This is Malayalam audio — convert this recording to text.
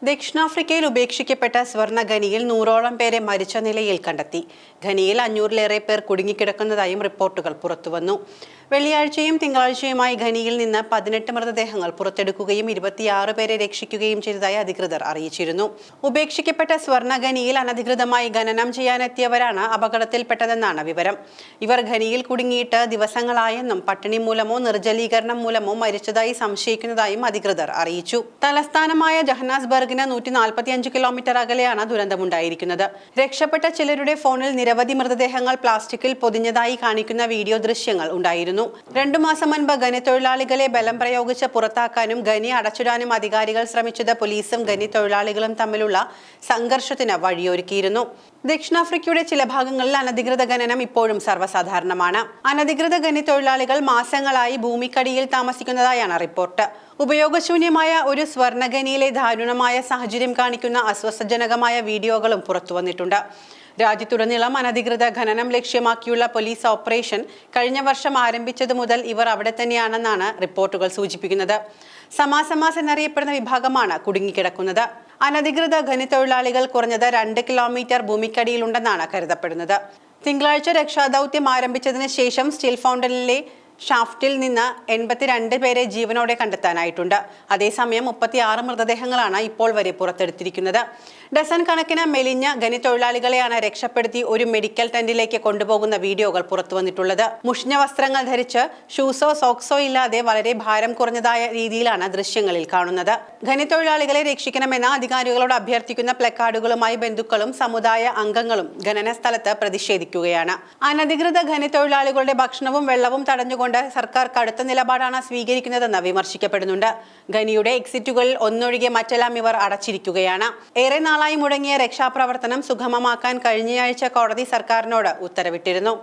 ദക്ഷിണാഫ്രിക്കയിൽ ഉപേക്ഷിക്കപ്പെട്ട സ്വർണ്ണ ഖനിയിൽ 100ഓളം പേരെ മരിച്ച നിലയിൽ കണ്ടെത്തി. ഖനിയിൽ 500ലേറെ പേർ കുടുങ്ങിക്കിടക്കുന്നതായും റിപ്പോർട്ടുകൾ പുറത്തുവന്നു. വെള്ളിയാഴ്ചയും തിങ്കളാഴ്ചയുമായി ഖനിയിൽ നിന്ന് 18 മൃതദേഹങ്ങൾ പുറത്തെടുക്കുകയും 26 പേരെ രക്ഷിക്കുകയും ചെയ്തതായി അധികൃതർ അറിയിച്ചിരുന്നു. ഉപേക്ഷിക്കപ്പെട്ട സ്വർണ്ണ ഖനിയിൽ അനധികൃതമായി ഖനനം ചെയ്യാനെത്തിയവരാണ് അപകടത്തിൽപ്പെട്ടതെന്നാണ് വിവരം. ഇവർ ഖനിയിൽ കുടുങ്ങിയിട്ട് ദിവസങ്ങളായെന്നും പട്ടിണി മൂലമോ നിർജ്ജലീകരണം മൂലമോ മരിച്ചതായി സംശയിക്കുന്നതായും അധികൃതർ അറിയിച്ചു. തലസ്ഥാനമായ ജോഹന്നാസ്ബർഗിന് 145 കിലോമീറ്റർ അകലെയാണ് ദുരന്തമുണ്ടായിരിക്കുന്നത്. രക്ഷപ്പെട്ട ചിലരുടെ ഫോണിൽ നിരവധി മൃതദേഹങ്ങൾ പ്ലാസ്റ്റിക്കിൽ പൊതിഞ്ഞതായി കാണിക്കുന്ന വീഡിയോ ദൃശ്യങ്ങൾ ഉണ്ടായിരുന്നു. 2 മാസം മുൻപ് ഖനി തൊഴിലാളികളെ ബലം പ്രയോഗിച്ച് പുറത്താക്കാനും ഖനി അടച്ചിടാനും അധികാരികൾ ശ്രമിച്ചത് പോലീസും ഖനി തൊഴിലാളികളും തമ്മിലുള്ള സംഘർഷത്തിന് വഴിയൊരുക്കിയിരുന്നു. ദക്ഷിണാഫ്രിക്കയുടെ ചില ഭാഗങ്ങളിൽ അനധികൃത ഖനനം ഇപ്പോഴും സർവ്വസാധാരണമാണ്. അനധികൃത ഖനി തൊഴിലാളികൾ മാസങ്ങളായി ഭൂമിക്കടിയിൽ താമസിക്കുന്നതായാണ് റിപ്പോർട്ട്. ഉപയോഗശൂന്യമായ ഒരു സ്വർണ്ണ ഖനിയിലെ ദാരുണമായ സാഹചര്യം കാണിക്കുന്ന അസ്വസ്ഥജനകമായ വീഡിയോകളും പുറത്തുവന്നിട്ടുണ്ട്. രാജ്യത്തുടനീളം അനധികൃത ഖനനം ലക്ഷ്യമാക്കിയുള്ള പോലീസ് ഓപ്പറേഷൻ കഴിഞ്ഞ വർഷം ആരംഭിച്ചതു മുതൽ ഇവർ അവിടെ തന്നെയാണെന്നാണ് റിപ്പോർട്ടുകൾ സൂചിപ്പിക്കുന്നത്. സമാസമാസ് എന്നറിയപ്പെടുന്ന വിഭാഗമാണ് കുടുങ്ങിക്കിടക്കുന്നത്. അനധികൃത ഖനി തൊഴിലാളികൾ കുറഞ്ഞത് 2 കിലോമീറ്റർ ഭൂമിക്കടിയിലുണ്ടെന്നാണ് കരുതപ്പെടുന്നത്. തിങ്കളാഴ്ച രക്ഷാദൌത്യം ആരംഭിച്ചതിന് ശേഷം സ്റ്റീൽ ഫൗണ്ടനിലെ ഷാഫ്റ്റിൽ നിന്ന് 82 പേരെ ജീവനോടെ കണ്ടെത്താനായിട്ടുണ്ട്. അതേസമയം 36 മൃതദേഹങ്ങളാണ് ഇപ്പോൾ വരെ പുറത്തെടുത്തിരിക്കുന്നത്. ഡസൻ കണക്കിന് മെലിഞ്ഞ ഖനി തൊഴിലാളികളെയാണ് രക്ഷപ്പെടുത്തി ഒരു മെഡിക്കൽ ടെന്റിലേക്ക് കൊണ്ടുപോകുന്ന വീഡിയോകൾ പുറത്തുവന്നിട്ടുള്ളത്. മുഷിഞ്ഞ വസ്ത്രങ്ങൾ ധരിച്ച് ഷൂസോ സോക്സോ ഇല്ലാതെ വളരെ ഭാരം കുറഞ്ഞതായ രീതിയിലാണ് ദൃശ്യങ്ങളിൽ കാണുന്നത്. ഖനി തൊഴിലാളികളെ രക്ഷിക്കണമെന്ന് അധികാരികളോട് അഭ്യർത്ഥിക്കുന്ന പ്ലക്കാർഡുകളുമായി ബന്ധുക്കളും സമുദായ അംഗങ്ങളും ഖനന സ്ഥലത്ത് പ്രതിഷേധിക്കുകയാണ്. അനധികൃത ഖനി തൊഴിലാളികളുടെ ഭക്ഷണവും വെള്ളവും തടഞ്ഞുകൊണ്ട് സർക്കാർ കടുത്ത നിലപാടാണ് സ്വീകരിക്കുന്നതെന്ന് വിമർശിക്കപ്പെടുന്നുണ്ട്. ഖനിയുടെ എക്സിറ്റുകളിൽ ഒന്നൊഴികെ മറ്റെല്ലാം ഇവർ അടച്ചിരിക്കുകയാണ്. ഏറെ നാളായി മുടങ്ങിയ രക്ഷാപ്രവർത്തനം സുഗമമാക്കാൻ കഴിഞ്ഞയാഴ്ച കോടതി സർക്കാരിനോട് ഉത്തരവിട്ടിരുന്നു.